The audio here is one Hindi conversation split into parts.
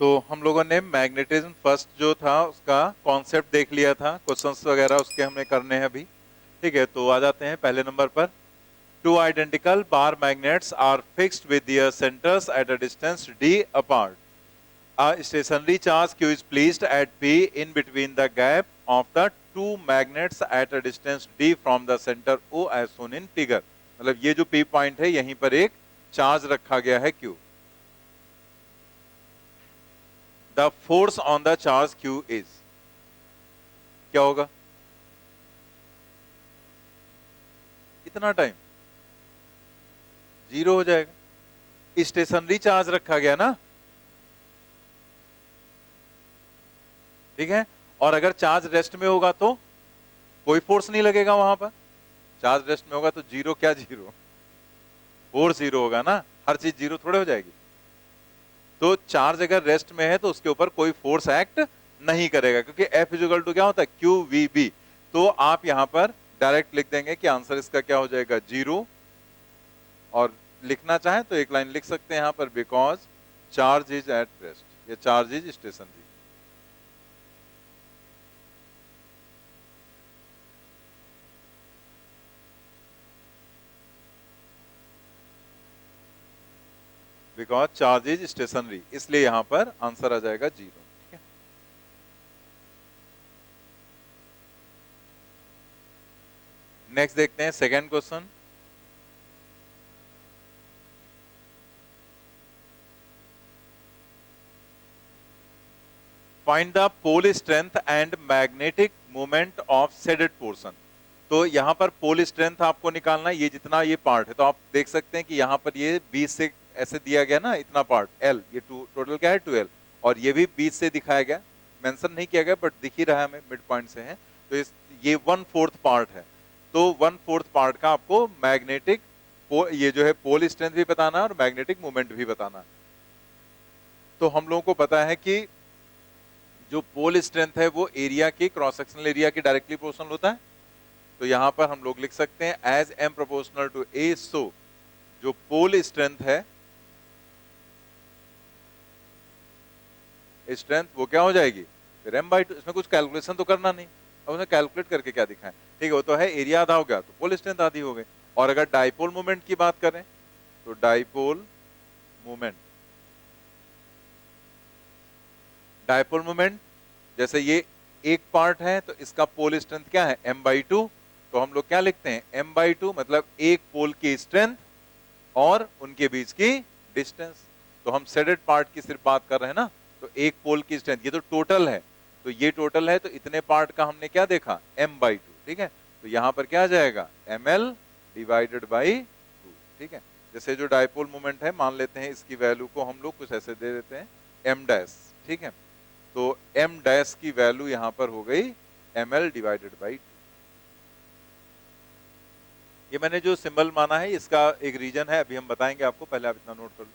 तो हम लोगों ने मैग्नेटिज्म फर्स्ट जो था उसका कॉन्सेप्ट देख लिया था, क्वेश्चंस वगैरह उसके हमें करने हैं अभी। ठीक है, तो आ जाते हैं पहले नंबर पर। Two identical bar magnets are fixed with their centres at a distance d apart. A stationary charge q is placed at P in between the gap of the two magnets at a distance d from the center O as shown in figure. मतलब ये जो P पॉइंट है यहीं पर एक चार्ज रखा गया है Q. The force on the charge Q is, क्या होगा? कितना टाइम? 0 हो जाएगा। स्टेशनरी चार्ज रखा गया ना, ठीक है। और अगर चार्ज रेस्ट में होगा तो कोई फोर्स नहीं लगेगा वहां पर। चार्ज रेस्ट में होगा तो 0 क्या 0? फोर्स 0 होगा ना, हर चीज 0 थोड़े हो जाएगी। तो चार्ज अगर रेस्ट में है तो उसके ऊपर कोई फोर्स एक्ट नहीं करेगा, क्योंकि F इक्वल टू क्या होता है, QVB। तो आप यहां पर डायरेक्ट लिख देंगे कि आंसर इसका क्या हो जाएगा, 0। और लिखना चाहें तो एक लाइन लिख सकते हैं यहां पर, because charge is at rest या charge is stationary. Because charge is stationary, इसलिए यहां पर आंसर आ जाएगा 0। ठीक है, नेक्स्ट देखते हैं second question. Find the pole strength and magnetic moment of shaded portion. तो यहां पर पोल स्ट्रेंथ आपको निकालना है, ये जितना ये पार्ट है। तो आप देख सकते हैं कि यहां पर ये 20 से ऐसे दिया गया ना, इतना पार्ट L, ये टोटल क्या है 12, और ये भी 20 से दिखाया गया, मेंशन नहीं किया गया बट दिख ही रहा है हमें, मिड पॉइंट से है। तो ये 1/4 पार्ट है। तो 1/4 पार्ट का आपको मैग्नेटिक ये जो है पोल स्ट्रेंथ भी बताना है और मैग्नेटिक मोमेंट भी बताना है। तो हम लोगों को पता है कि जो पोल स्ट्रेंथ है वो एरिया की, क्रॉस सेक्शनल एरिया की डायरेक्टली प्रोपोर्शनल होता है। तो यहां पर हम लोग लिख सकते हैं as m proportional to a, so जो पोल स्ट्रेंथ है, स्ट्रेंथ वो क्या हो जाएगी, फिर m/2। इसमें कुछ कैलकुलेशन तो करना नहीं, अब उन्हें कैलकुलेट करके क्या दिखाएं। ठीक है, वो तो है एरिया आधा हो गया तो पोल स्ट्रेंथ आधी हो गई। और अगर डाइपोल मोमेंट की बात करें तो डाइपोल मोमेंट, डाइपोल मोमेंट जैसे ये एक पार्ट है तो इसका पोल स्ट्रेंथ क्या है, m/2। तो हम लोग क्या लिखते हैं, m/2 मतलब एक पोल की स्ट्रेंथ और उनके बीच की डिस्टेंस। तो हम शेडेड पार्ट की सिर्फ बात कर रहे हैं ना, तो एक पोल की स्ट्रेंथ, ये तो टोटल है, तो ये टोटल है, तो इतने पार्ट का हमने क्या देखा, m/2। ठीक है, तो यहां पर क्या आ जाएगा, ml डिवाइडेड बाई 2। ठीक है, जैसे जो डाइपोल मोमेंट है, मान लेते हैं इसकी वैल्यू को हम लोग कुछ ऐसे दे देते हैं m'। ठीक है, तो m' की वैल्यू यहां पर हो गई ml डिवाइडेड बाई 2। ये मैंने जो सिंबल माना है इसका एक रीजन है, अभी हम बताएंगे आपको, पहले आप इतना नोट कर लो।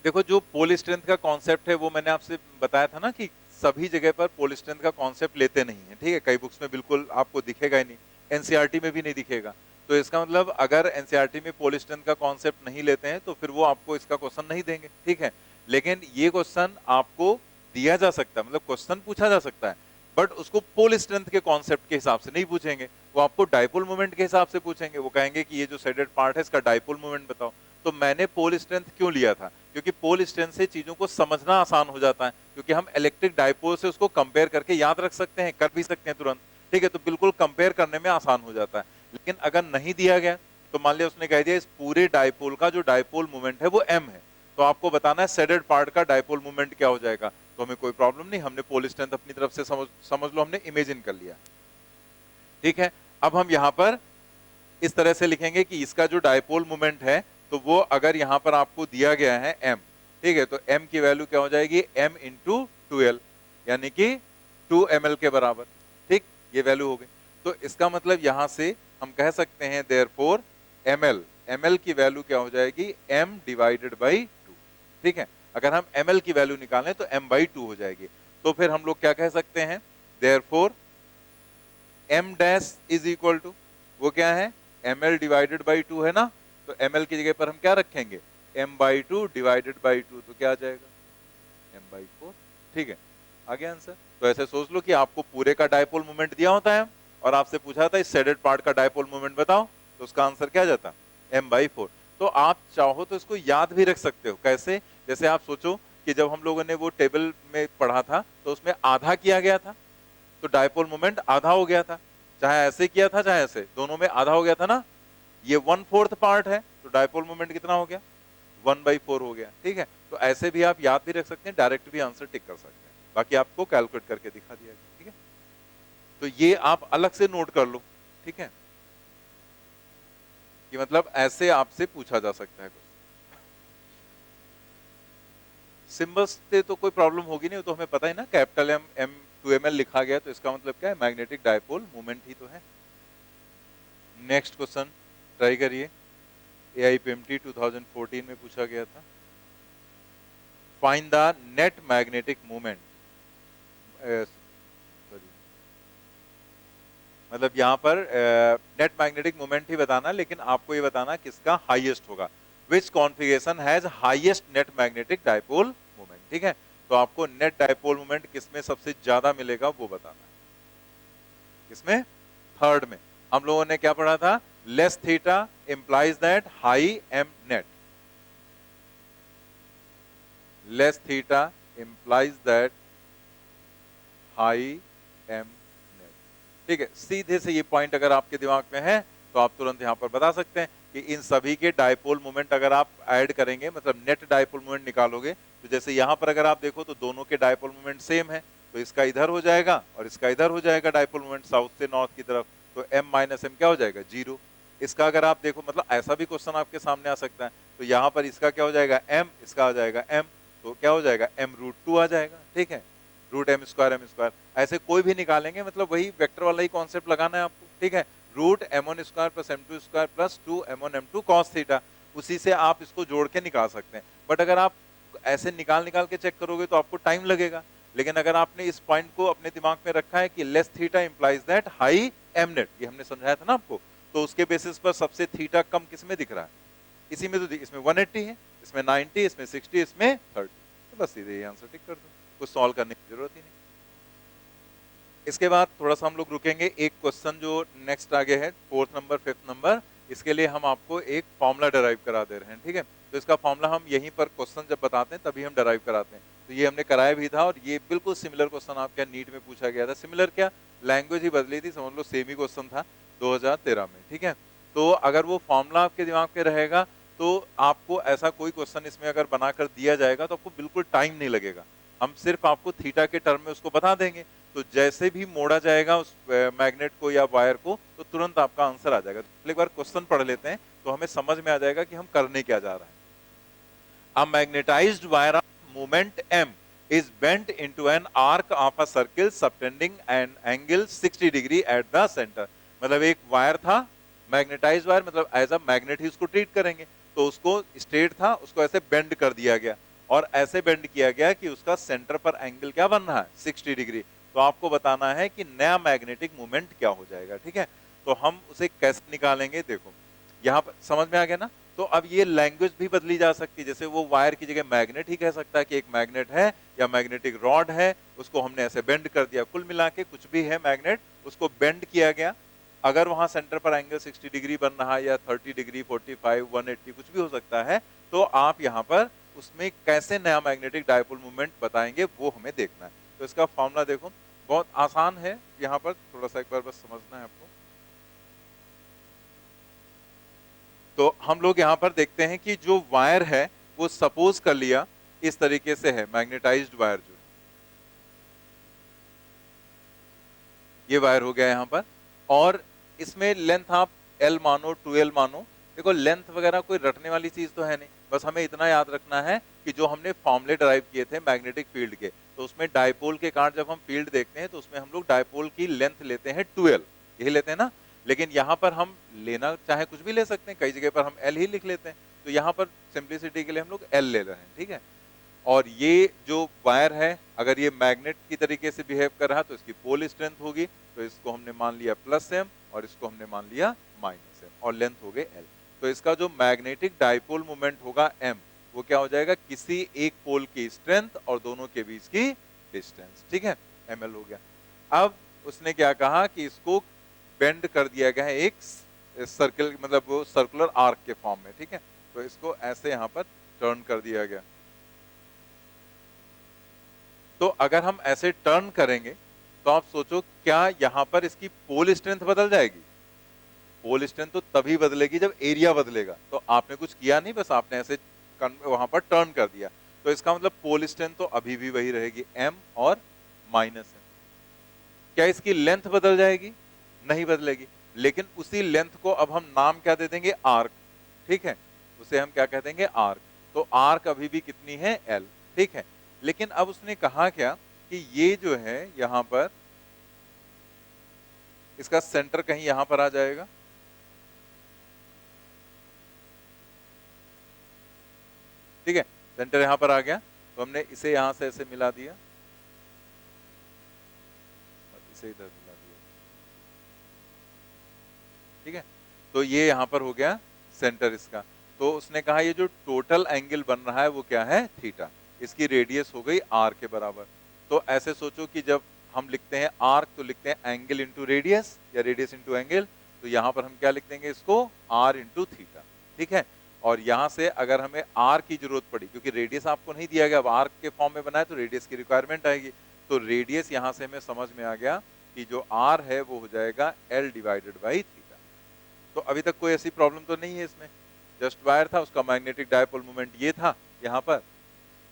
देखो, जो पोल स्ट्रेंथ का कॉन्सेप्ट है वो मैंने आपसे बताया था ना कि सभी जगह पर पोल स्ट्रेंथ का कॉन्सेप्ट लेते नहीं है। ठीक है, कई बुक्स में बिल्कुल आपको दिखेगा ही नहीं, एनसीईआरटी में भी नहीं दिखेगा। तो इसका मतलब अगर एनसीईआरटी में पोल स्ट्रेंथ का कॉन्सेप्ट नहीं लेते हैं तो फिर वो आपको इसका क्वेश्चन नहीं देंगे। ठीक है, लेकिन ये क्वेश्चन आपको दिया जा सकता है, मतलब क्वेश्चन पूछा जा सकता है, बट उसको पोल स्ट्रेंथ के कॉन्सेप्ट के हिसाब से नहीं पूछेंगे, वो आपको डाइपोल मोमेंट के हिसाब से पूछेंगे। वो कहेंगे कि ये जो शेडेड पार्ट है इसका डाइपोल मोमेंट बताओ। तो मैंने पोल स्ट्रेंथ क्यों लिया था, क्योंकि पोल स्ट्रेंथ से चीजों को समझना आसान हो जाता है, क्योंकि हम इलेक्ट्रिक डाइपोल से उसको कंपेयर करके याद रख सकते हैं, कर भी सकते हैं तुरंत। ठीक है, तो बिल्कुल कंपेयर करने में आसान हो जाता है। लेकिन अगर नहीं दिया गया तो मान लिया उसने कह दिया इस पूरे डाइपोल का जो डाइपोल मोमेंट है वो m है, तो आपको बताना है शेडेड पार्ट का डाइपोल मोमेंट क्या हो जाएगा। तो हमें कोई प्रॉब्लम नहीं, हमने पोल स्ट्रेंथ अपनी तरफ से समझ लो, हमने इमेजिन कर लिया। ठीक है, अब हम यहां पर इस तरह से लिखेंगे कि इसका जो डाइपोल मोमेंट है तो वो अगर यहां पर आपको दिया गया है m, ठीक है, तो m की वैल्यू क्या हो जाएगी, m इंटू 2l, यानी कि 2 ml के बराबर। ठीक, ये वैल्यू हो गई। तो इसका मतलब यहां से हम कह सकते हैं देयरफॉर ml की वैल्यू क्या हो जाएगी, m डिवाइडेड बाई 2। ठीक है, अगर हम ml की वैल्यू निकालें तो m/2 हो जाएगी। तो फिर हम लोग क्या कह सकते हैं, therefore m' is equal to, वो क्या है, ml डिवाइडेड बाई 2 है ना, तो ml की जगह पर हम क्या रखेंगे, m/2 डिवाइडेड बाई 2, तो क्या आ जाएगा, m/4, ठीक है, आ गया आंसर। तो ऐसे सोच लो कि आपको पूरे का डायपोल मोमेंट दिया होता है और आपसे पूछा था इस शेडेड पार्ट का डायपोल मोमेंट बताओ, तो उसका आंसर क्या जाता, m/4। तो आप चाहो तो इसको याद भी रख सकते हो, कैसे, जैसे आप सोचो कि जब हम लोगों ने वो टेबल में पढ़ा था तो उसमें आधा किया गया था, तो डायपोल मोमेंट आधा हो गया था, चाहे ऐसे किया था चाहे ऐसे, दोनों में आधा हो गया था ना। ये 1/4 पार्ट है, तो डायपोल मोमेंट कितना हो गया, 1/4 हो गया, ठीक है। तो ऐसे भी आप याद भी रख सकते हैं, डायरेक्ट भी आंसर टिक कर सकते हैं, बाकी आपको कैलकुलेट करके दिखा दिया गया, ठीक है। तो ये आप अलग से नोट कर लो, ठीक है, कि मतलब ऐसे आपसे पूछा जा सकता है कुछ। सिंबल्स से तो कोई प्रॉब्लम होगी नहीं, तो हमें पता है ना, कैपिटल एम एम 2ml लिखा गया तो इसका मतलब क्या है, मैग्नेटिक डायपोल मोमेंट ही तो है। नेक्स्ट क्वेश्चन ट्राई करिए, AIPMT 2014 में पूछा गया था। Find the net magnetic moment, sorry, मतलब यहाँ पर नेट मैग्नेटिक मोमेंट ही बताना, लेकिन आपको ये बताना किसका हाईएस्ट होगा, which configuration has highest net magnetic dipole moment, ठीक है। तो आपको नेट डायपोल मोमेंट किसमें सबसे ज्यादा मिलेगा वो बताना है, किसमें, थर्ड में। हम लोगों ने क्या पढ़ा था, less theta implies that high M net, less theta implies that high M net, ठीक है। सीधे से ये पॉइंट अगर आपके दिमाग में है तो आप तुरंत यहां पर बता सकते हैं कि इन सभी के डायपोल मोमेंट अगर आप ऐड करेंगे, मतलब नेट डायपोल मोमेंट निकालोगे, तो जैसे यहां पर अगर आप देखो तो दोनों के डायपोल मोमेंट सेम है, तो इसका इधर हो जाएगा और इसका इधर हो जाएगा डायपोल मोमेंट साउथ से नॉर्थ की तरफ, तो m माइनस एम क्या हो जाएगा, 0। इसका अगर आप देखो, मतलब ऐसा भी क्वेश्चन आपके सामने आ सकता है, तो यहाँ पर इसका क्या हो जाएगा m, इसका हो जाएगा m, तो क्या हो जाएगा m√2 आ जाएगा, ठीक है, √m², ऐसे कोई भी निकालेंगे, मतलब वही वेक्टर वाला ही कॉन्सेप्ट लगाना है आपको, ठीक है। √m1² + m2² + 2m1m2 cos theta, उसी से आप इसको जोड़ के निकाल सकते हैं। बट अगर आप ऐसे निकाल के चेक करोगे तो आपको टाइम लगेगा, लेकिन अगर आपने इस पॉइंट को अपने दिमाग में रखा है कि less theta implies that high M net, ये हमने समझाया था ना आपको, तो उसके बेसिस पर सबसे थीटा कम किसमें दिख रहा है, इसी में, तो इसमें 180 है, इसमें 90, इसमें 60, इसमें 30, तो बस सीधे ये आंसर टिक कर दो, कुछ सॉल्व करने की जरूरत ही नहीं। इसके बाद थोड़ा सा हम लोग रुकेंगे, एक क्वेश्चन जो नेक्स्ट आगे है, 4th नंबर 5th नंबर, इसके लिए हम आपको एक फॉर्मूला डराइव करा दे रहे हैं, ठीक है। तो इसका फॉर्मूला हम यहीं पर क्वेश्चन जब बताते हैं तभी हम डराइव कराते हैं, तो ये हमने कराया भी था, और ये बिल्कुल सिमिलर क्वेश्चन आपका नीट में पूछा गया था। सिमिलर क्या, लैंग्वेज ही बदली थी, समझ लो सेम ही क्वेश्चन था 2013 में, ठीक है। तो अगर वो फॉर्मूला आपके दिमाग में रहेगा तो आपको ऐसा कोई क्वेश्चन इसमें अगर बनाकर दिया जाएगा तो आपको बिल्कुल टाइम नहीं लगेगा, हम सिर्फ आपको थीटा के टर्म में उसको बता देंगे, तो जैसे भी मोड़ा जाएगा उस मैग्नेट को या वायर को, तो तुरंत आपका आंसर आ जाएगा। तो एक बार क्वेश्चन पढ़ लेते हैं तो हमें समझ में आ जाएगा कि हम करने क्या जा रहे हैं। A magnetized wire of moment m is bent into an arc of a circle subtending an angle 60 degree at the center। मतलब एक वायर था, मैग्नेटाइज वायर, मतलब एज अ मैग्नेट ही उसको ट्रीट करेंगे, तो उसको स्ट्रेट था, उसको ऐसे बेंड कर दिया गया, और ऐसे बेंड किया गया कि उसका सेंटर पर एंगल क्या बन रहा है, 60 डिग्री। तो आपको बताना है कि नया मैग्नेटिक मोमेंट क्या हो जाएगा, ठीक है। तो हम उसे कैसे निकालेंगे, देखो यहाँ पर समझ में आ गया ना। तो अब ये लैंग्वेज भी बदली जा सकती है, जैसे वो वायर की जगह मैग्नेट ही कह सकता है कि एक मैग्नेट है या मैग्नेटिक रॉड है, उसको हमने ऐसे बेंड कर दिया, कुल मिला के कुछ भी है मैग्नेट, उसको बेंड किया गया, अगर वहां सेंटर पर एंगल 60 डिग्री बन रहा है या 30 डिग्री, 45, 180 कुछ भी हो सकता है, तो आप यहाँ पर उसमें कैसे नया मैग्नेटिक डायपोल मूवमेंट बताएंगे वो हमें देखना है। तो इसका फॉर्मूला देखो, बहुत आसान है, यहाँ पर थोड़ा सा एक बार बस समझना है आपको। तो हम लोग यहाँ पर देखते हैं कि जो वायर है वो सपोज कर लिया इस तरीके से है, मैग्नेटाइज्ड वायर जो है, ये वायर हो गया यहाँ पर, और इसमें लेंथ आप L मानो, 2L मानो। देखो लेंथ वगैरह कोई रटने वाली चीज तो है नहीं, बस हमें इतना याद रखना है कि जो हमने फॉर्मूले ड्राइव किए थे मैग्नेटिक फील्ड के, तो उसमें डायपोल के कारण जब हम फील्ड देखते हैं तो उसमें हम लोग डायपोल की लेंथ लेते हैं 2L, यही लेते हैं ना। लेकिन यहाँ पर हम लेना चाहे कुछ भी ले सकते हैं, कई जगह पर हम L ही लिख लेते हैं, तो यहाँ पर सिंप्लिसिटी के लिए हम लोग L ले रहे हैं, ठीक है। और ये जो वायर है अगर ये मैग्नेट की तरीके से बिहेव कर रहा है तो इसकी पोल स्ट्रेंथ होगी, तो इसको हमने मान लिया +m और इसको हमने मान लिया -m, और लेंथ हो गई L। तो इसका जो मैग्नेटिक डायपोल मोमेंट होगा m, वो क्या हो जाएगा, किसी एक पोल की स्ट्रेंथ और दोनों के बीच की डिस्टेंस, ठीक है, ml हो गया। अब उसने क्या कहा कि इसको बेंड कर दिया गया है एक सर्कल, मतलब वो सर्कुलर आर्क के फॉर्म में, ठीक है, तो इसको ऐसे यहां पर टर्न कर दिया गया। तो अगर हम ऐसे टर्न करेंगे तो आप सोचो क्या यहां पर इसकी पोल स्ट्रेंथ बदल जाएगी? पोल स्ट्रेंथ तो तभी बदलेगी जब एरिया बदलेगा। तो आपने कुछ किया नहीं, बस आपने ऐसे वहां पर टर्न कर दिया, तो इसका मतलब पोल स्ट्रेंथ तो अभी भी वही रहेगी, m और माइनस m। क्या इसकी लेंथ बदल जाएगी? नहीं बदलेगी, लेकिन उसी लेंथ को अब हम नाम क्या दे देंगे, आर्क, ठीक है, उसे हम क्या कह देंगे, आर्क। तो आर्क अभी भी कितनी है, l, ठीक है। लेकिन अब उसने कहा क्या कि ये जो है यहां पर इसका सेंटर कहीं यहां पर आ जाएगा, ठीक है, सेंटर यहां पर आ गया, तो हमने इसे यहां से ऐसे मिला दिया और इसे इधर मिला दिया, ठीक है, तो ये यहां पर हो गया सेंटर इसका। तो उसने कहा ये जो टोटल एंगल बन रहा है वो क्या है, थीटा, इसकी रेडियस हो गई आर के बराबर। तो ऐसे सोचो कि जब हम लिखते हैं आर्क तो लिखते हैं एंगल इंटू रेडियस या रेडियस इंटू एंगल, तो यहां पर हम क्या लिख देंगे इसको, आर इंटू थीटा, ठीक है। और यहां से अगर हमें आर की जरूरत पड़ी, क्योंकि रेडियस आपको नहीं दिया गया, अब आर्क के फॉर्म में बनाए तो रेडियस की रिक्वायरमेंट आएगी, तो रेडियस यहां से हमें समझ में आ गया कि जो आर है वो हो जाएगा एल डिवाइडेड बाई थीटा। तो अभी तक कोई ऐसी प्रॉब्लम तो नहीं है इसमें, जस्ट वायर था, उसका मैग्नेटिक डायपोल मोमेंट ये था यहाँ पर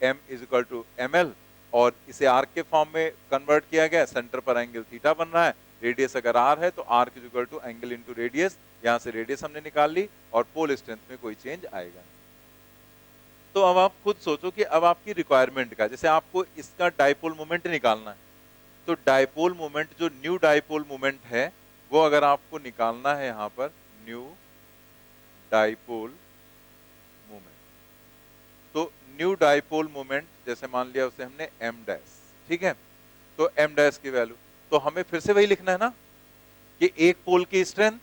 m is equal to ml, और इसे आर्क के फॉर्म में कन्वर्ट किया गया, सेंटर पर एंगल थीटा बन रहा है, रेडियस अगर r है तो arc is equal to angle into radius, यहाँ से रेडियस हमने निकाल ली और पोल स्ट्रेंथ में कोई चेंज आएगा। तो अब आप खुद सोचो कि अब आपकी रिक्वायरमेंट का, जैसे आपको इसका डायपोल मोमेंट निकालना है, तो डायपोल मोमेंट, जो न्यू डायपोल मोमेंट है वो अगर आपको निकालना है यहाँ पर, न्यू डायपोल मोमेंट, तो न्यू डायपोल मोमेंट जैसे मान लिया उसे हमने m डैश, ठीक है, तो m डैश की वैल्यू, तो हमें फिर से वही लिखना है ना कि एक पोल की स्ट्रेंथ,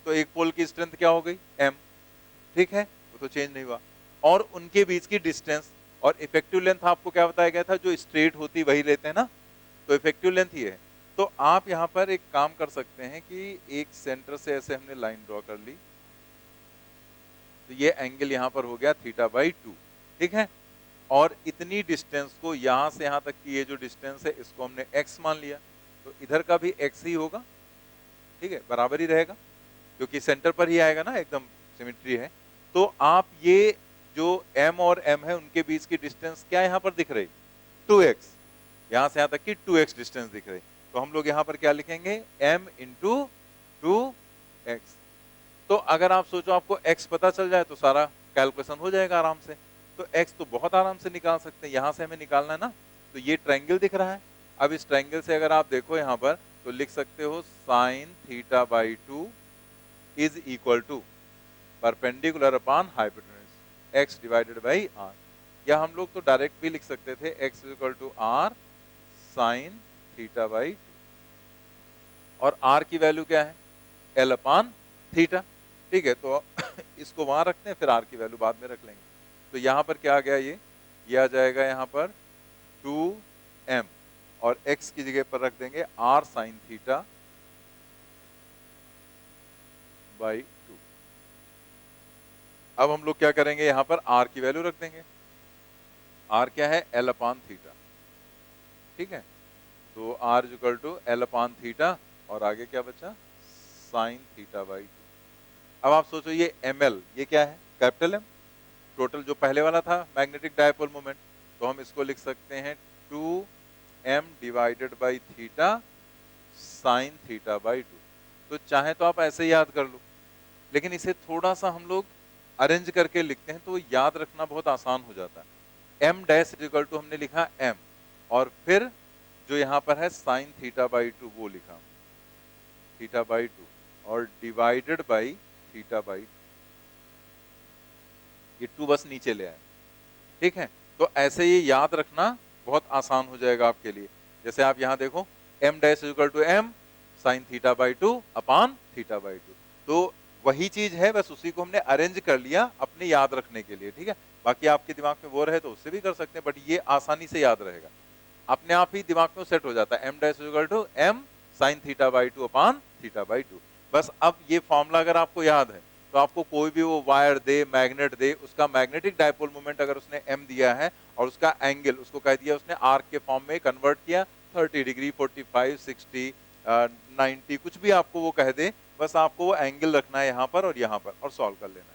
तो एक पोल की स्ट्रेंथ क्या हो गई, m, ठीक है, वो तो चेंज नहीं हुआ, और उनके बीच की डिस्टेंस, और इफेक्टिव लेंथ आपको क्या बताया गया था, जो स्ट्रेट होती वही लेते हैं ना, तो इफेक्टिव लेंथ ये है। तो आप यहां पर एक काम कर सकते हैं कि एक सेंटर से ऐसे हमने लाइन ड्रॉ कर ली, तो ये एंगल यहां पर हो गया थीटा बाई 2, ठीक है, और इतनी डिस्टेंस को यहां से यहां तक की ये जो डिस्टेंस है इसको हमने x मान लिया, तो इधर का भी x ही होगा, ठीक है, बराबर ही रहेगा क्योंकि सेंटर पर ही आएगा ना, एकदम सिमेट्री है। तो आप ये जो m और m है उनके बीच की डिस्टेंस क्या यहां पर दिख रही, 2x, यहां से यहां तक की 2x डिस्टेंस दिख रही, तो हम लोग यहां पर क्या लिखेंगे, m इंटू 2x। तो अगर आप सोचो आपको x पता चल जाए तो सारा कैलकुलेशन हो जाएगा आराम से, तो x तो बहुत आराम से निकाल सकते हैं, यहां से हमें निकालना है ना, तो ये ट्रायंगल दिख रहा है, अब इस ट्रायंगल से अगर आप देखो यहां पर तो लिख सकते हो sine theta by 2 is equal to perpendicular upon hypotenuse x divided by r, या हम लोग तो डायरेक्ट भी लिख सकते थे x is equal to r sine theta by 2, और r की वैल्यू क्या है, l अपॉन थीटा, ठीक है, तो इसको वहां रखते हैं, फिर r की वैल्यू बाद में रख लेंगे। तो यहां पर क्या आ गया, ये आ जाएगा यहां पर 2m, और x की जगह पर रख देंगे r साइन थीटा बाई 2। अब हम लोग क्या करेंगे, यहां पर r की वैल्यू रख देंगे, r क्या है, l अपॉन थीटा, ठीक है, तो r equal to l upon theta, और आगे क्या बचा, साइन थीटा बाई 2। अब आप सोचो ये ml, ये क्या है, कैपिटल M, टोटल जो पहले वाला था मैग्नेटिक डायपोल मोमेंट, तो हम इसको लिख सकते हैं 2m divided by theta sine theta by 2। तो चाहे तो आप ऐसे याद कर लो, लेकिन इसे थोड़ा सा हम लोग अरेंज करके लिखते हैं तो याद रखना बहुत आसान हो जाता है। m डैश इक्वल टू हमने लिखा m, और फिर जो यहाँ पर है साइन थीटा बाई 2 वो लिखा थीटा बाई 2, और डिवाइडेड बाई थीटा बाई 2, ये 2 बस नीचे ले आए, ठीक है। तो ऐसे ये याद रखना बहुत आसान हो जाएगा आपके लिए। जैसे आप यहाँ देखो m dash equal to m sine theta by 2 upon theta by 2, तो वही चीज है, बस उसी को हमने अरेंज कर लिया अपने याद रखने के लिए, ठीक है। बाकी आपके दिमाग में वो रहे तो उससे भी कर सकते हैं, बट ये आसानी से याद रहेगा, अपने आप ही दिमाग में सेट हो जाता है, m dash equal to m sin theta by two upon theta by two. बस अब ये फॉर्मूला अगर आपको याद है तो आपको कोई भी वो वायर दे, मैग्नेट दे, उसका मैग्नेटिक डायपोल मोमेंट अगर उसने m दिया है और उसका एंगल उसको कह दिया उसने आर्क के फॉर्म में कन्वर्ट किया, 30 डिग्री, 45, 60, 90, कुछ भी आपको वो कह दे, बस आपको वो एंगल रखना है यहाँ पर और यहाँ पर और सॉल्व कर लेना है।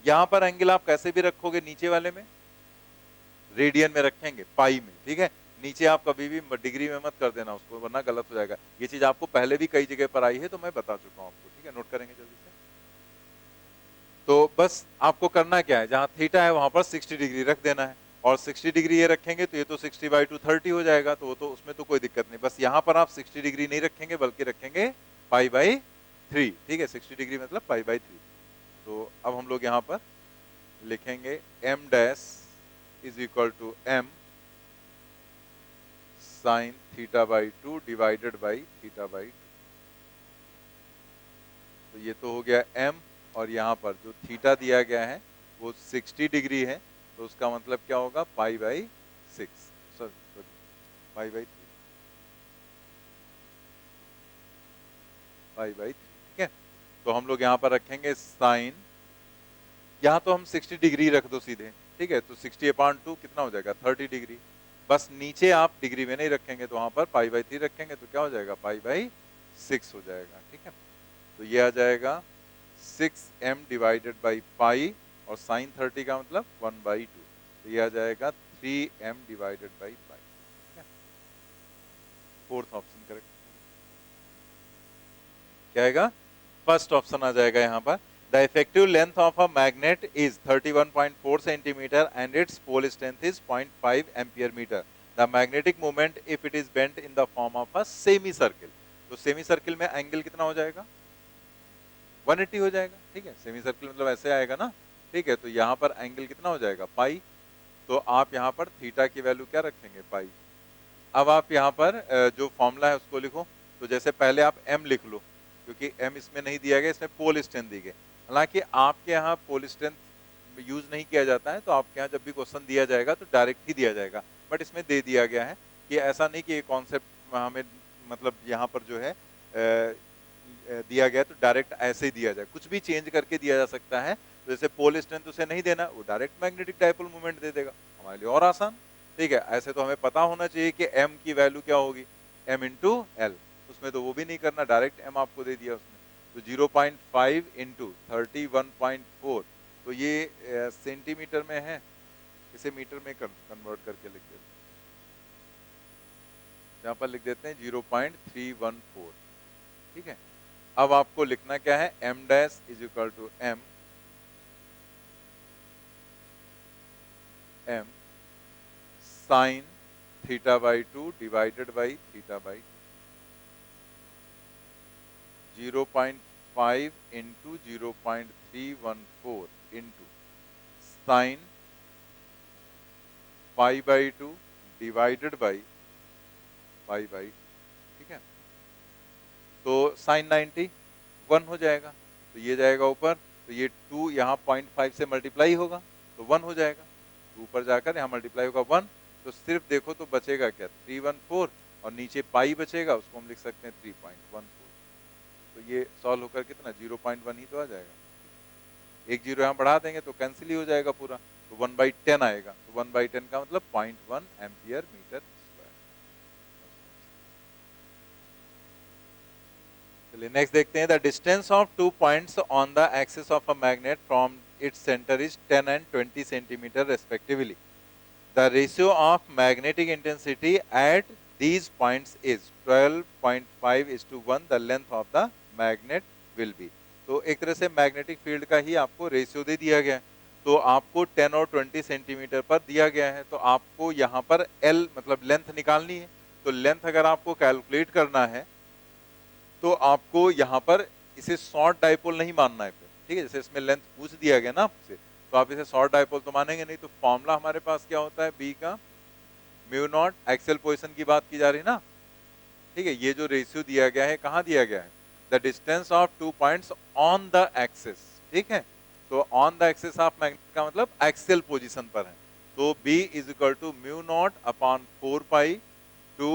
यहाँ पर एंगल आप कैसे भी रखोगे, नीचे वाले में रेडियन में रखेंगे, पाई में, ठीक है। नीचे आप कभी भी डिग्री में मत कर देना उसको, वरना गलत हो जाएगा। ये चीज आपको पहले भी कई जगह पर आई है तो मैं बता चुका हूं आपको, ठीक है, नोट करेंगे जल्दी से। तो बस आपको करना क्या है, जहां थीटा है वहां पर 60 डिग्री रख देना है, और 60 डिग्री ये रखेंगे तो ये तो 60 बाई टू 30 हो जाएगा, तो वो तो उसमें तो कोई दिक्कत नहीं। बस यहाँ पर आप 60 डिग्री नहीं रखेंगे बल्कि रखेंगे पाई बाई 3, ठीक है, 60 डिग्री मतलब पाई बाई 3। तो अब हम लोग यहाँ पर लिखेंगे m dash is equal to m sine theta by two divided by theta by 2। तो ये तो हो गया m, और यहाँ पर जो थीटा दिया गया है वो 60 डिग्री है, तो उसका मतलब क्या होगा, pi by 6, sorry pi by 3, pi by 3, ठीक है। तो हम लोग यहाँ पर रखेंगे साइन, यहाँ तो हम 60 डिग्री रख दो सीधे, ठीक है, तो 60 अपॉन 2 कितना हो जाएगा, 30 डिग्री। बस नीचे आप डिग्री में नहीं रखेंगे, तो वहां पर पाई बाई 3 रखेंगे, तो क्या हो जाएगा, पाई बाई 6 हो जाएगा, ठीक है। तो ये आ जाएगा 6m डिवाइडेड बाई पाई, और साइन 30 का मतलब 1/2, तो ये आ जाएगा 3m डिवाइडेड बाई पाई, ठीक है। फोर्थ ऑप्शन करेक्ट क्या आएगा, फर्स्ट ऑप्शन आ जाएगा यहाँ पर। The effective length of a magnet is 31.4 centimeter and its pole strength is 0.5 ampere meter. The magnetic moment if it is bent in the form of a semicircle. तो semicircle में एंगल कितना हो जाएगा, 180 हो जाएगा, ठीक है। semicircle मतलब ऐसे आएगा ना, ठीक है। तो यहाँ पर एंगल कितना हो जाएगा, पाई। तो आप यहाँ पर थीटा की वैल्यू क्या रखेंगे, पाई। अब आप यहाँ पर जो फॉर्मूला है उसको लिखो। तो जैसे पहले आप m लिख लो, क्योंकि m इसमें नहीं दिया गया, इसमें पोल स्ट्रेंथ दी गई। हालांकि आपके यहाँ पोल स्ट्रेंथ यूज नहीं किया जाता है, तो आपके यहाँ जब भी क्वेश्चन दिया जाएगा तो डायरेक्ट ही दिया जाएगा, बट इसमें दे दिया गया है कि ऐसा नहीं कि ये कॉन्सेप्ट हमें मतलब यहाँ पर जो है दिया गया तो डायरेक्ट ऐसे ही दिया जाए, कुछ भी चेंज करके दिया जा सकता है। तो जैसे पोल स्ट्रेंथ उसे नहीं देना, वो डायरेक्ट मैग्नेटिक डायपोल मोमेंट दे देगा, हमारे लिए और आसान, ठीक है। ऐसे तो हमें पता होना चाहिए कि m की वैल्यू क्या होगी, m इंटू एल, उसमें तो वो भी नहीं करना, डायरेक्ट m आपको दे दिया उसने। तो 0.5 इंटू 31.4, तो ये सेंटीमीटर में है, इसे मीटर में कन्वर्ट करके लिख देते हैं, यहाँ पर लिख देते हैं 0.314, ठीक है। अब आपको लिखना क्या है, m dash is equal to m sine theta by 2 divided by theta by 0.5 into 0.314 into sine pi by 2 divided by pi by, ठीक है। तो साइन 90 1 हो जाएगा, तो ये जाएगा ऊपर, तो ये 2 यहाँ 0.5 से मल्टीप्लाई होगा तो 1 हो जाएगा, तो ऊपर जाकर यहाँ मल्टीप्लाई होगा 1, तो सिर्फ देखो तो बचेगा क्या, 314, और नीचे पाई बचेगा, उसको हम लिख सकते हैं 3.14। तो ये सॉल्व होकर कितना 0.1 ही तो आ जाएगा, एक जीरो यहाँ बढ़ा देंगे तो कैंसिल ही हो जाएगा पूरा, तो 1/10 आएगा। तो 1/10 का मतलब 0.1 एम्पियर मीटर स्क्वायर। चलिए नेक्स्ट देखते हैं, the distance of 2 points on the axis of a magnet from its centre is 10 and 20 centimetre respectively. The ratio of magnetic intensity at these points is 12.5:1. The length of the magnet will be. तो एक तरह से मैग्नेटिक फील्ड का ही आपको रेशियो दे दिया गया है, तो आपको 10 और 20 सेंटीमीटर पर दिया गया है, तो आपको यहाँ पर L मतलब लेंथ निकालनी है। तो लेंथ अगर आपको कैलकुलेट करना है तो आपको यहाँ पर इसे शॉर्ट डाइपोल नहीं मानना है फिर, ठीक है। जैसे इसमें लेंथ पूछ दिया गया ना आपसे, तो आप इसे शॉर्ट डाइपोल तो मानेंगे नहीं। तो फॉर्मूला हमारे पास क्या होता है, बी का म्यू नॉट एक्सेल पोजीशन की बात की जा रही है ना, ठीक है। ये जो रेशियो दिया गया है कहाँ दिया गया है, the distance of 2 points on the axis, ठीक है। तो on the axis of magnet का मतलब एक्सियल पोजीशन पर है, तो B is equal to mu naught upon 4 pi two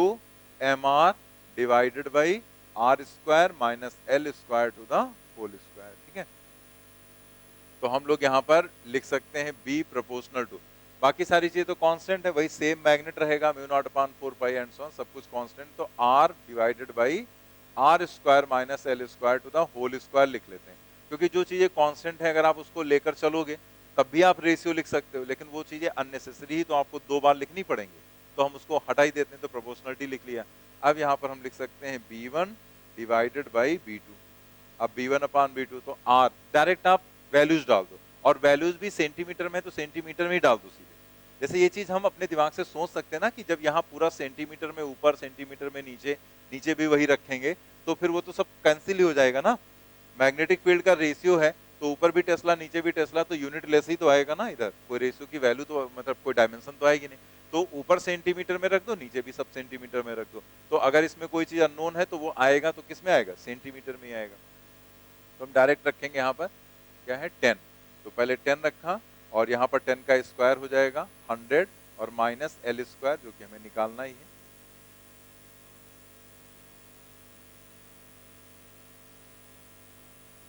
M R divided by R square minus L square to the whole square. ठीक है, तो हम लोग यहाँ पर लिख सकते हैं B प्रोपोर्शनल टू, बाकी सारी चीजें तो कांस्टेंट है, वही सेम मैग्नेट रहेगा, mu naught upon 4 pi and so on, सब कुछ कांस्टेंट, तो R divided by R square minus L square to the whole square लिख लेते हैं, क्योंकि जो चीजें कांस्टेंट है अगर आप उसको लेकर चलोगे तब भी आप रेशियो लिख सकते हो, लेकिन वो चीजें अननेसेसरी ही तो आपको 2 बार लिखनी पड़ेंगी, तो हम उसको हटा ही देते हैं, तो प्रोपोर्शनलिटी लिख लिया। अब यहाँ पर हम लिख सकते हैं B1 डिवाइडेड बाई B2, अब B1 अपॉन B2, तो R डायरेक्ट आप वैल्यूज डाल दो, और वैल्यूज भी सेंटीमीटर में तो सेंटीमीटर में ही डाल दो सीधे। जैसे ये चीज हम अपने दिमाग से सोच सकते हैं ना कि जब यहाँ पूरा सेंटीमीटर में ऊपर, सेंटीमीटर में नीचे, नीचे भी वही रखेंगे तो फिर वो तो सब कैंसिल ही हो जाएगा ना। मैग्नेटिक फील्ड का रेशियो है तो ऊपर भी टेस्ला नीचे भी टेस्ला, तो यूनिट लेस ही तो आएगा ना, इधर कोई रेशियो की वैल्यू तो मतलब कोई डायमेंशन तो आएगी नहीं, तो ऊपर सेंटीमीटर में रख दो, नीचे भी सब सेंटीमीटर में रख दो, तो अगर इसमें कोई चीज अननोन है तो वो आएगा तो किस में आएगा, सेंटीमीटर में ही आएगा। तो हम डायरेक्ट रखेंगे यहाँ पर क्या है 10, तो पहले 10 रखा और यहाँ पर 10 का स्क्वायर हो जाएगा 100 और माइनस एल स्क्वायर जो कि हमें निकालना ही है,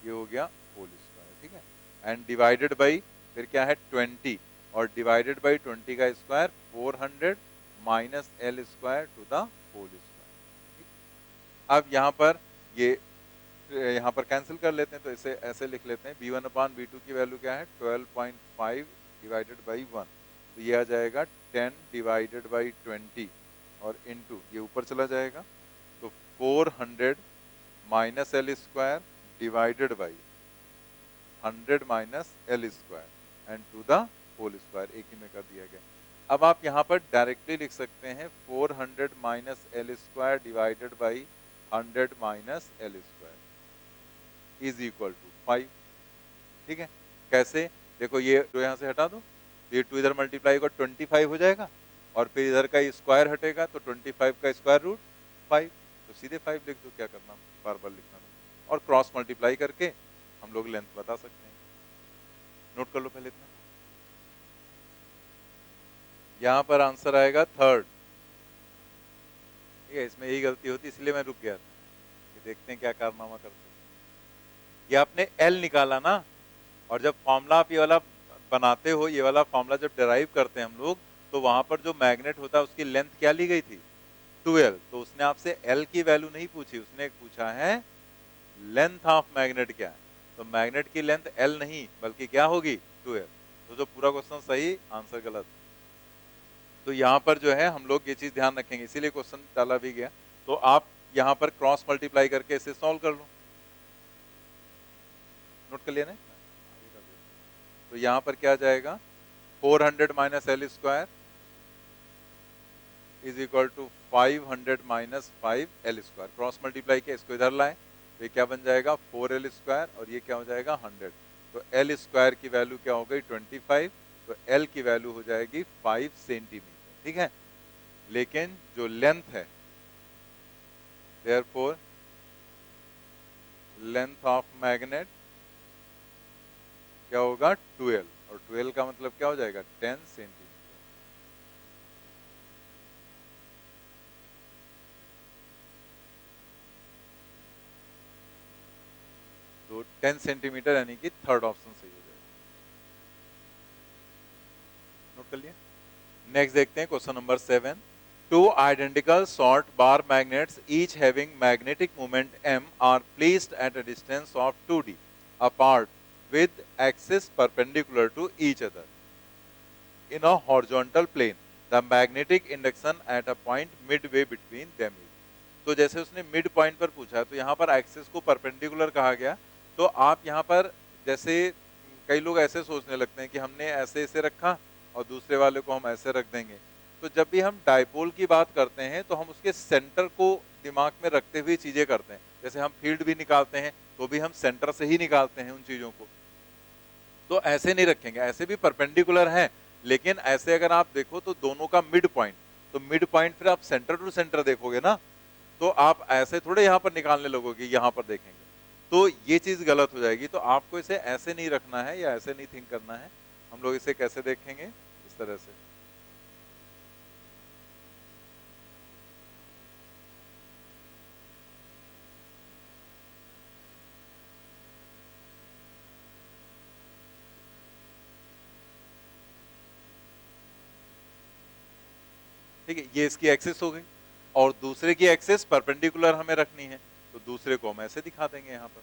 ये हो गया होल स्क्वायर। ठीक है, एंड डिवाइडेड बाई फिर क्या है 20 और डिवाइडेड बाई 20 का square 400 minus L square to the whole square. अब यहाँ पर ये यहाँ पर कैंसिल कर लेते हैं, तो इसे ऐसे लिख लेते हैं B1 अपॉन B2 की वैल्यू क्या है 12.5 डिवाइडेड बाई 1, तो ये आ जाएगा 10 डिवाइडेड बाई 20 और इनटू ये ऊपर चला जाएगा, तो 400 minus L square divided by 100 minus L square and to the whole square, एक ही में कर दिया गया। अब आप यहाँ पर डायरेक्टली लिख सकते हैं 400 minus L square divided by 100 minus L square is equal to 5। ठीक है, कैसे, देखो ये जो यहाँ से हटा दो, ये 2 इधर मल्टीप्लाई होगा 25 हो जाएगा, और फिर इधर का स्क्वायर हटेगा तो 25 का स्क्वायर रूट 5, तो सीधे 5 लिख दो, क्या करना बार बार लिखना नहीं, और क्रॉस मल्टीप्लाई करके हम लोग लेंथ बता सकते हैं। नोट कर लो पहले इतना, यहाँ पर आंसर आएगा 3rd। ठीक है, इसमें यही गलती होती इसलिए मैं रुक गया था कि देखते हैं क्या कारनामा करते हैं। ये आपने L निकाला ना, और जब फॉर्मूला आप ये वाला बनाते हो, ये वाला फॉर्मूला जब डिराइव करते हैं हम लोग, तो वहां पर जो मैग्नेट होता है उसकी लेंथ क्या ली गई थी 12, तो उसने आपसे L की वैल्यू नहीं पूछी, उसने पूछा है लेंथ ऑफ मैग्नेट क्या है, तो मैग्नेट की लेंथ L नहीं बल्कि क्या होगी 12, तो जो पूरा क्वेश्चन सही, आंसर गलत। तो यहाँ पर जो है हम लोग ये चीज ध्यान रखेंगे, इसीलिए क्वेश्चन डाला भी गया, तो आप यहाँ पर क्रॉस मल्टीप्लाई करके इसे सॉल्व कर लो। नोट कर लिया ना, तो यहाँ पर क्या जाएगा 400 minus L square is equal to 500 minus 5 L square, cross multiply किया, इसको इधर लाए तो ये क्या बन जाएगा 4l स्क्वायर और ये क्या हो जाएगा 100, तो एल स्क्वायर की वैल्यू क्या हो गई 25, तो एल की वैल्यू हो जाएगी 5 सेंटीमीटर। ठीक है, लेकिन जो लेंथ है, देयरफॉर लेंथ ऑफ मैग्नेट क्या होगा 12, और 12 का मतलब क्या हो जाएगा 10 सेंटीमीटर। तो 10 सेंटीमीटर यानी कि 3rd ऑप्शन सही हो जाएगा। नोट कर लिया, नेक्स्ट देखते हैं question number 7। Two identical short bar magnets each having magnetic moment m are placed at a distance of 2d apart with axis perpendicular to each other in a horizontal plane. The magnetic induction at a point midway between them is. तो जैसे उसने मिड पॉइंट पर पूछा तो यहाँ पर एक्सिस को परपेंडिकुलर कहा गया, तो आप यहाँ पर जैसे कई लोग ऐसे सोचने लगते हैं कि हमने ऐसे इसे रखा और दूसरे वाले को हम ऐसे रख देंगे, तो जब भी हम डाइपोल की बात करते हैं तो हम उसके सेंटर को दिमाग में रखते हुए चीजें करते हैं, जैसे हम फील्ड भी निकालते हैं तो भी हम सेंटर से ही निकालते हैं उन चीजों को, तो ऐसे नहीं रखेंगे, ऐसे भी परपेंडिकुलर हैं, लेकिन ऐसे अगर आप देखो तो दोनों का मिड पॉइंट, तो मिड पॉइंट फिर आप सेंटर टू सेंटर देखोगे ना, तो आप ऐसे थोड़े यहाँ पर निकालने लगोगे, यहाँ पर देखेंगे, तो ये चीज गलत हो जाएगी। तो आपको इसे ऐसे नहीं रखना है या ऐसे नहीं थिंक करना है। हम लोग इसे कैसे देखेंगे, इस तरह से। ठीक है, ये इसकी एक्सिस हो गई और दूसरे की एक्सिस परपेंडिकुलर हमें रखनी है, तो दूसरे को हम ऐसे दिखा देंगे यहां पर।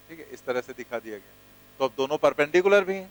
ठीक है, इस तरह से दिखा दिया गया। तो अब दोनों परपेंडिकुलर भी हैं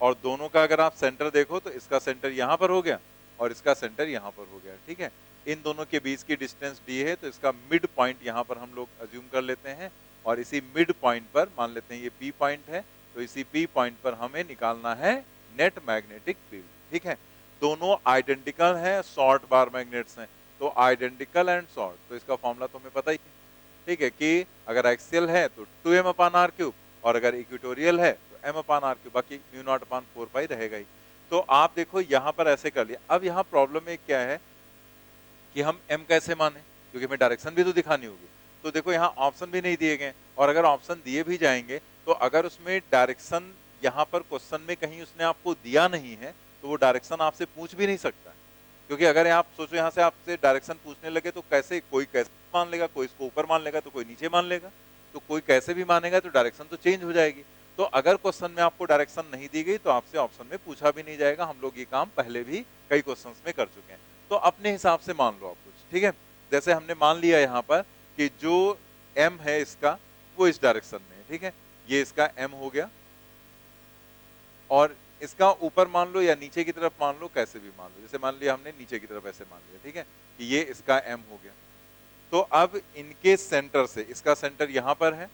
और दोनों का अगर आप सेंटर देखो तो इसका सेंटर यहां पर हो गया और इसका सेंटर यहां पर हो गया। ठीक है, इन दोनों के बीच की डिस्टेंस डी है, तो इसका मिड पॉइंट यहां पर हम लोग अज्यूम कर लेते हैं और इसी मिड पॉइंट पर मान लेते हैं ये पी पॉइंट है, तो इसी पी पॉइंट पर हमें निकालना है नेट मैग्नेटिक फील्ड। ठीक है, दोनों आइडेंटिकल हैं, शॉर्ट बार मैग्नेट्स हैं, तो आइडेंटिकल एंड शॉर्ट, तो इसका फॉर्मूला तो हमें पता ही है। ठीक है, कि अगर एक्सियल है तो 2m/r³ और अगर इक्वेटोरियल है तो m/r³, बाकी μ0/4π रहेगा ही। तो आप देखो यहां पर ऐसे कर लिया। अब यहां प्रॉब्लम में क्या है कि हम m कैसे माने, क्योंकि हमें डायरेक्शन भी तो दिखानी होगी। तो देखो यहाँ ऑप्शन भी नहीं दिए गए, और अगर ऑप्शन दिए भी जाएंगे तो अगर उसमें डायरेक्शन यहाँ पर क्वेश्चन में कहीं उसने आपको दिया नहीं है तो वो डायरेक्शन आपसे पूछ भी नहीं सकता, क्योंकि अगर आप सोचो यहाँ से आपसे डायरेक्शन पूछने लगे तो कैसे, कोई कैसे मान लेगा, कोई इसको ऊपर मान लेगा तो कोई नीचे मान लेगा, तो कोई कैसे भी मानेगा तो डायरेक्शन तो चेंज हो जाएगी। तो अगर क्वेश्चन में आपको डायरेक्शन नहीं दी गई तो आपसे ऑप्शन में पूछा भी नहीं जाएगा। हम लोग ये काम पहले भी कई क्वेश्चंस में कर चुके हैं, तो अपने हिसाब से मान लो आप कुछ। ठीक है, जैसे हमने मान लिया यहाँ पर कि जो m है इसका वो इस डायरेक्शन में है। ठीक है, ये इसका m हो गया और इसका ऊपर मान लो या नीचे की तरफ मान लो, कैसे भी मान लो, जैसे मान लिया हमने नीचे की तरफ ऐसे मान लिया। ठीक है, कि ये इसका m हो गया। तो अब इनके सेंटर से, इसका सेंटर यहां पर है,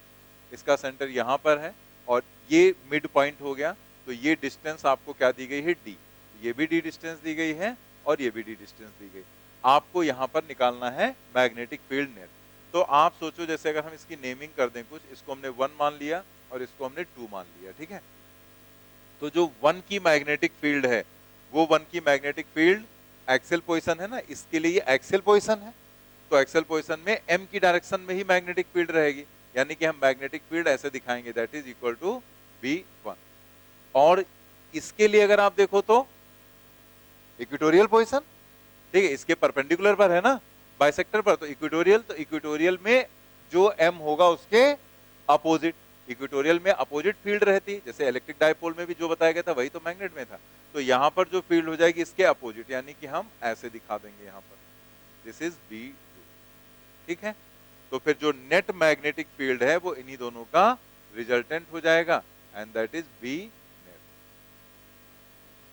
इसका सेंटर यहां पर है और ये मिड पॉइंट हो गया, तो ये डिस्टेंस आपको क्या दी गई है, d। ये भी d डिस्टेंस दी गई है और ये भी d डिस्टेंस दी गई। आपको यहां पर निकालना है मैग्नेटिक फील्ड नेट। तो आप सोचो जैसे अगर हम इसकी नेमिंग कर दें कुछ, इसको हमने 1 मान लिया और इसको हमने 2 मान लिया। ठीक है, तो जो 1 की मैग्नेटिक फील्ड है वो 1 की मैग्नेटिक फील्ड एक्सियल पोजीशन है ना, इसके लिए ये एक्सियल पोजीशन है, तो एक्सियल पोजीशन में m की डायरेक्शन में ही मैग्नेटिक फील्ड रहेगी, यानी कि हम मैग्नेटिक फील्ड ऐसे दिखाएंगे, that is equal to V1। और इसके लिए अगर आप देखो तो इक्वेटोरियल पोजीशन, ठीक है, इसके परपेंडिकुलर पर है ना, बाइसेक्टर पर, तो इक्वेटोरियल में जो m होगा उसके अपोजिट, इक्वेटोरियल में अपोजिट फील्ड रहती, जैसे इलेक्ट्रिक डायपोल में भी जो बताया गया था वही तो मैग्नेट में था। तो यहां पर जो फील्ड हो जाएगी इसके अपोजिट, यानी कि हम ऐसे दिखा देंगे यहां पर, दिस इज V2। ठीक है, तो फिर जो नेट मैग्नेटिक फील्ड है वो इन्हीं दोनों का रिजल्टेंट हो जाएगा and that is V net.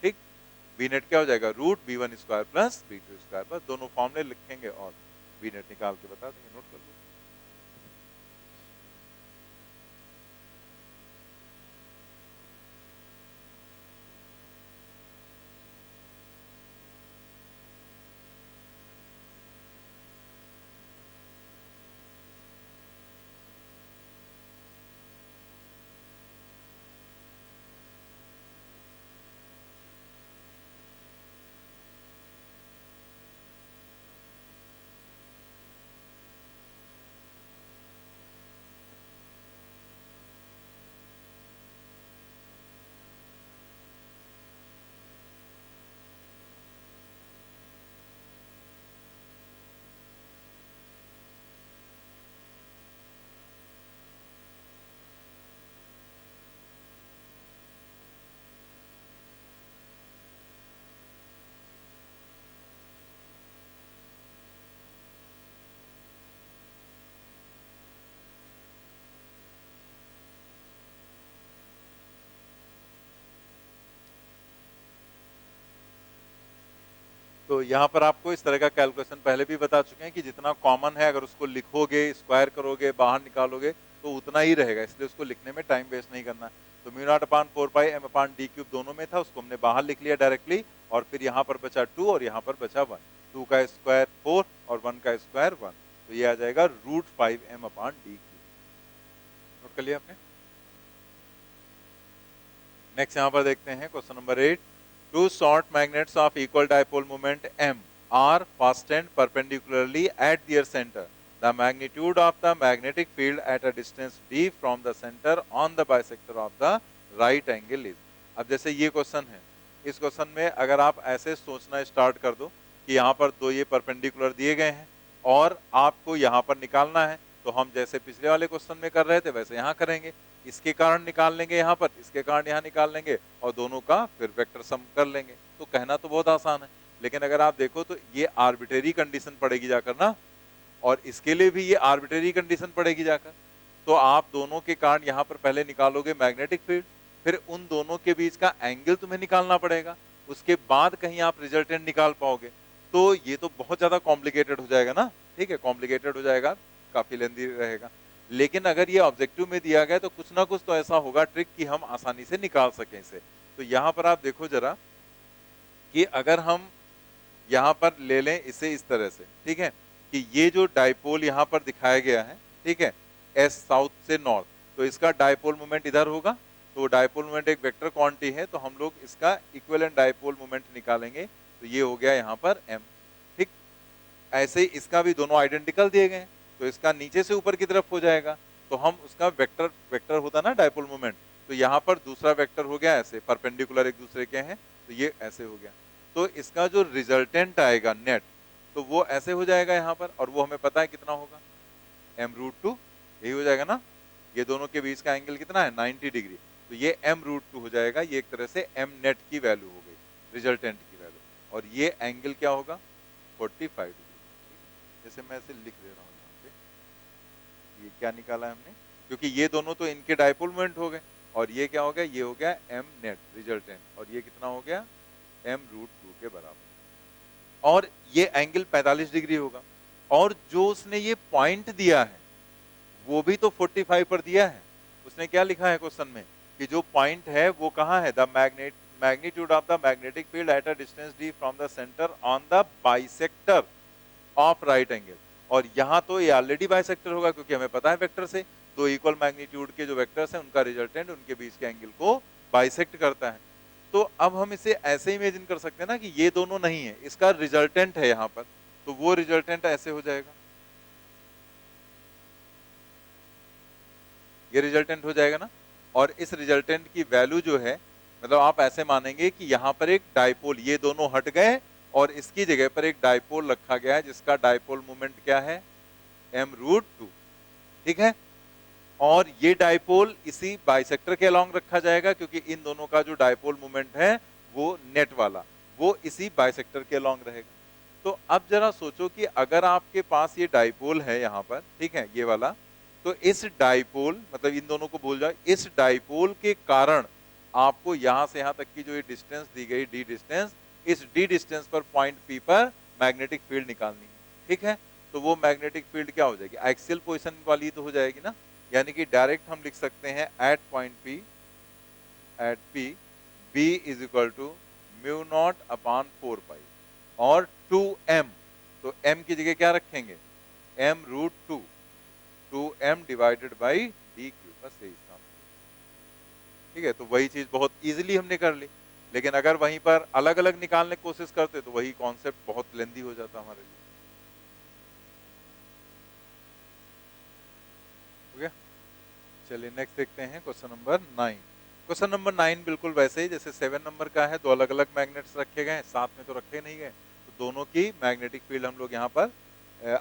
ठीक, V नेट क्या हो जाएगा, √V1² प्लस V2², बस दोनों फॉर्मूले लिखेंगे और V नेट निकाल के बता देंगे, नोट कर लो। तो यहाँ पर आपको इस तरह का कैलकुलेशन पहले भी बता चुके हैं कि जितना कॉमन है अगर उसको लिखोगे, स्क्वायर करोगे, बाहर निकालोगे तो उतना ही रहेगा, इसलिए उसको लिखने में टाइम वेस्ट नहीं करना। तो μ0/4π m/d³ दोनों में था, उसको हमने बाहर लिख लिया डायरेक्टली, और फिर यहाँ पर बचा 2 और यहाँ पर बचा 1, 2 का स्क्वायर 4 और 1 का स्क्वायर 1, तो ये आ जाएगा √5m/d³। नोट कर लिया आपने। नेक्स्ट यहाँ पर देखते हैं question number 8, two short magnets of equal dipole moment m are fastened perpendicularly at their center. The magnitude of the magnetic field at a distance d from the center on the bisector of the right angle is. अब जैसे ये क्वेश्चन है, इस क्वेश्चन में अगर आप ऐसे सोचना स्टार्ट कर दो कि यहाँ पर दो ये परपेंडिकुलर दिए गए हैं और आपको यहाँ पर निकालना है, तो हम जैसे पिछले वाले क्वेश्चन में कर रहे थे वैसे यहाँ करेंगे, इसके कारण निकाल लेंगे यहाँ पर, इसके कारण यहाँ निकाल लेंगे और दोनों का फिर वेक्टर सम कर लेंगे। तो कहना तो बहुत आसान है, लेकिन अगर आप देखो तो ये आर्बिट्रेरी कंडीशन पड़ेगी जाकर ना, और इसके लिए भी ये आर्बिट्रेरी कंडीशन पड़ेगी जाकर। तो आप दोनों के कारण यहाँ पर पहले निकालोगे मैग्नेटिक फील्ड, फिर उन दोनों के बीच का एंगल तुम्हें निकालना पड़ेगा, उसके बाद कहीं आप रिजल्टेंट निकाल पाओगे। तो ये तो बहुत ज्यादा कॉम्प्लिकेटेड हो जाएगा ना, ठीक है, कॉम्प्लिकेटेड हो जाएगा, काफी लेंदी रहेगा। लेकिन अगर ये ऑब्जेक्टिव में दिया गया तो कुछ ना कुछ तो ऐसा होगा ट्रिक कि हम आसानी से निकाल सकें इसे। तो यहाँ पर आप देखो जरा कि अगर हम यहाँ पर ले लें इसे इस तरह से, ठीक है, कि ये जो डाइपोल यहाँ पर दिखाया गया है, ठीक है, एस साउथ से नॉर्थ, तो इसका डाइपोल मोमेंट इधर होगा, तो डाइपोल मोमेंट एक वेक्टर क्वांटिटी है, तो हम लोग इसका इक्विवेलेंट डाइपोल मोमेंट निकालेंगे, तो ये हो गया यहाँ पर m, ठीक। ऐसे ही इसका भी दोनों आइडेंटिकल दिए गए हैं, तो इसका नीचे से ऊपर की तरफ हो जाएगा, तो हम उसका वेक्टर वेक्टर होता ना डाइपोल मोमेंट, तो यहाँ पर दूसरा वेक्टर हो गया ऐसे परपेंडिकुलर एक दूसरे के हैं, तो ये ऐसे हो गया। तो इसका जो रिजल्टेंट आएगा नेट, तो वो ऐसे हो जाएगा यहाँ पर, और वो हमें पता है कितना होगा, m√2, यही हो जाएगा ना। ये दोनों के बीच का एंगल कितना है 90 डिग्री, तो ये m√2 हो जाएगा, ये एक तरह से m नेट की वैल्यू हो गई, रिजल्टेंट की वैल्यू, और ये एंगल क्या होगा 45 डिग्री। जैसे मैं इसे लिख दे रहा हूँ यहाँ पे, ये क्या निकाला है हमने, क्योंकि ये दोनों तो इनके डाइपोल मोमेंट हो गए, और ये क्या हो गया, ये हो गया m नेट रिजल्टेंट, और ये कितना हो गया m√2 के बराबर, और ये एंगल 45 डिग्री होगा। और जो उसने ये पॉइंट दिया है वो भी तो 45 पर दिया है। उसने क्या लिखा है क्वेश्चन में कि जो पॉइंट है वो कहाँ है, the magnitude of the magnetic field at a distance d from the centre on the bisector of right angle. और यहाँ तो ये ऑलरेडी बाइसेक्टर होगा, क्योंकि हमें पता है वेक्टर से दो इक्वल मैग्नीट्यूड के जो वेक्टर्स हैं उनका रिजल्टेंट उनके बीच के एंगल को बाइसेक्ट करता है। तो अब हम इसे ऐसे इमेजिन कर सकते हैं ना कि ये दोनों नहीं है, इसका रिजल्टेंट है यहाँ पर, तो वो रिजल्टेंट ऐसे हो जाएगा, ये रिजल्टेंट हो जाएगा ना। और इस रिजल्टेंट की वैल्यू जो है, मतलब आप ऐसे मानेंगे कि यहाँ पर एक डाइपोल, ये दोनों हट गए और इसकी जगह पर एक डाइपोल रखा गया है जिसका डाइपोल मोमेंट क्या है m√2, ठीक है। और ये डाइपोल इसी बाइसेक्टर के अलॉन्ग रखा जाएगा, क्योंकि इन दोनों का जो डाइपोल मोमेंट है वो नेट वाला, वो इसी बाइसेक्टर के अलॉन्ग रहेगा। तो अब जरा सोचो कि अगर आपके पास ये डाइपोल है यहाँ पर, ठीक है, ये वाला, तो इस डाइपोल, मतलब इन दोनों को भूल जाओ, इस डाइपोल के कारण आपको यहाँ से यहाँ तक की जो ये डिस्टेंस दी गई d डिस्टेंस, इस d डिस्टेंस पर पॉइंट P पर मैग्नेटिक फील्ड निकालनी है, ठीक है। तो वो मैग्नेटिक फील्ड क्या हो जाएगी, एक्सियल पोजीशन वाली तो हो जाएगी ना, यानी कि डायरेक्ट हम लिख सकते हैं at point P, at P B is equal to μ0/4π और 2m, तो m की जगह क्या रखेंगे m√2, 2m divided by d cube, बस यही काम, ठीक है। तो वही चीज बहुत इजीली हमने कर ली, लेकिन अगर वहीं पर अलग अलग निकालने की कोशिश करते तो वही कॉन्सेप्ट बहुत लेंदी हो जाता हमारे लिए, हो गया। चलिए नेक्स्ट देखते हैं क्वेश्चन नंबर 9। क्वेश्चन नंबर 9 बिल्कुल वैसे ही जैसे 7 नंबर का है, दो अलग अलग मैग्नेट्स रखे गए, साथ में तो रखे नहीं गए, तो दोनों की मैग्नेटिक फील्ड हम लोग यहाँ पर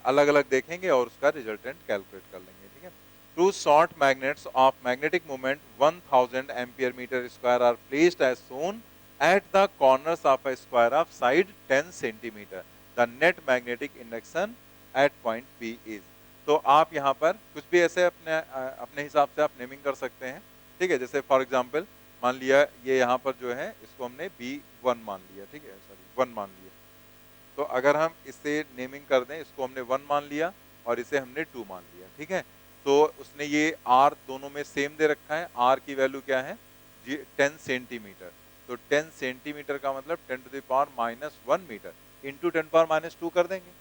अलग अलग देखेंगे और उसका रिजल्टेंट कैलकुलेट कर लेंगे, ठीक है। Two short magnets of magnetic moment 1000 ampere metre square are placed as shown at the corners of a square of side 10 centimetre, the net magnetic induction at point P is. तो आप यहाँ पर कुछ भी ऐसे अपने हिसाब से आप नेमिंग कर सकते हैं, ठीक है। जैसे फॉर एग्जांपल मान लिया ये यहाँ पर जो है इसको हमने B1 मान लिया, ठीक है, सॉरी 1 मान लिया, तो अगर हम इसे नेमिंग कर दें, इसको हमने 1 मान लिया और इसे हमने 2 मान लिया, ठीक है। तो उसने ये R दोनों में सेम दे रखा है, R की वैल्यू क्या है 10 सेंटीमीटर, तो 10 सेंटीमीटर का मतलब 10⁻⁻1 मीटर इंटू 10⁻⁻2 कर देंगे,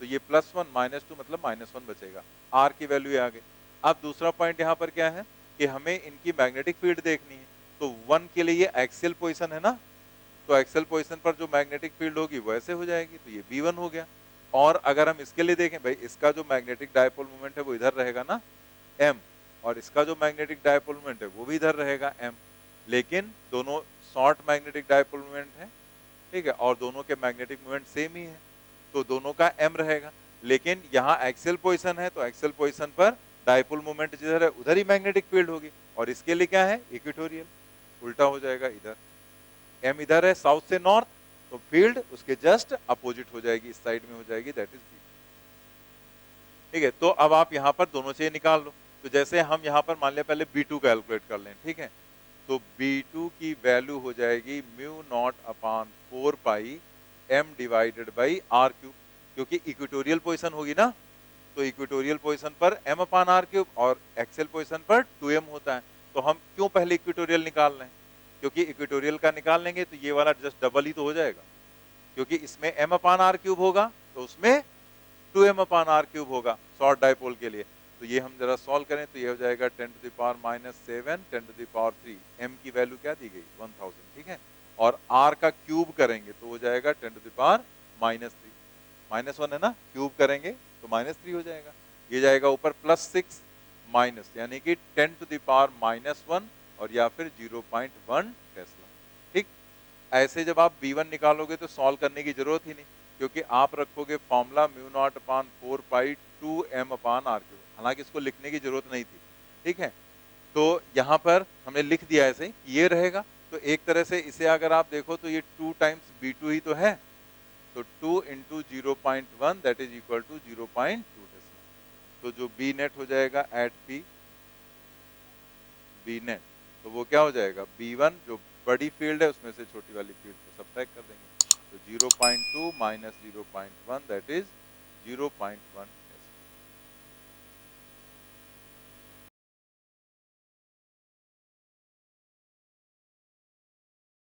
तो ये +1 -2 मतलब -1 बचेगा, R की वैल्यू आ गई। अब दूसरा पॉइंट यहाँ पर क्या है कि हमें इनकी मैग्नेटिक फील्ड देखनी है, तो 1 के लिए ये एक्सियल पोजीशन है ना, तो तो एक्सेल पोजीशन पर जो मैग्नेटिक फील्ड होगी वो ऐसे हो जाएगी, तो ये B1 हो गया। और अगर हम इसके लिए देखें भाई, इसका जो मैग्नेटिक डायपोल मोमेंट है वो इधर रहेगा ना M, और इसका जो मैग्नेटिक डायपोल मोमेंट है वो भी इधर रहेगा M, लेकिन दोनों शॉर्ट मैग्नेटिक डायपोल मोमेंट है, ठीक है, और दोनों के मैग्नेटिक मोमेंट सेम ही है, तो दोनों का M रहेगा। लेकिन यहाँ एक्सेल पोजीशन है, तो एक्सेल पोजीशन पर डायपोल मोमेंट जिधर है उधर ही मैग्नेटिक फील्ड होगी, और इसके लिए क्या है, इक्वेटोरियल, उल्टा हो जाएगा इधर। M इधर है साउथ से नॉर्थ, तो फील्ड उसके जस्ट अपोजिट हो जाएगी, इस साइड में हो जाएगी, दैट इज B। ठीक है, तो अब आप यहाँ पर दोनों से निकाल लो। तो जैसे हम यहाँ पर मान लिया पहले B2 कैलकुलेट कर लें, ठीक है, तो B2 की वैल्यू हो जाएगी mu naught upon 4 pi M divided by R cube, क्योंकि इक्वेटोरियल पोजीशन होगी ना, तो इक्वेटोरियल पोजीशन पर M अपॉन R क्यूब और एक्सेल पोजीशन पर 2M होता है। तो हम क्यों पहले इक्वेटोरियल निकाल रहे हैं, क्योंकि इक्वेटोरियल का निकाल लेंगे तो ये वाला जस्ट डबल ही तो हो जाएगा, क्योंकि इसमें M अपॉन R क्यूब होगा तो उसमें 2M अपॉन R क्यूब होगा शॉर्ट डायपोल के लिए। तो ये हम जरा सॉल्व करें तो ये हो जाएगा 10 to the power -7 10 to the power 3, M की वैल्यू क्या दी गई 1000, ठीक है, और R का क्यूब करेंगे तो हो जाएगा 10 टू द पावर -3, -1 है ना, क्यूब करेंगे तो -3 हो जाएगा, ये जाएगा ऊपर +6 माइनस, यानी कि 10 टू द पावर -1 और या फिर 0.1 टेस्ला। ठीक, ऐसे जब आप B1 निकालोगे तो सॉल्व करने की जरूरत ही नहीं, क्योंकि आप रखोगे फॉर्मूला म्यू नॉट अपॉन 4 पाई 2M अपॉन R क्यूब, हालांकि इसको लिखने की जरूरत नहीं थी, ठीक है, तो यहाँ पर हमने लिख दिया ऐसे ही, ये रहेगा। तो एक तरह से इसे अगर आप देखो तो ये 2 टाइम्स B2 ही तो है, तो 2 into 0.1 that is equal to 0.2 tesla. तो जो B नेट हो जाएगा एट B नेट, तो वो क्या हो जाएगा, B1 जो बड़ी फील्ड है उसमें से छोटी वाली फील्ड को सब्ट्रैक्ट कर देंगे, तो 0.2 माइनस 0.1 दैट इज 0.1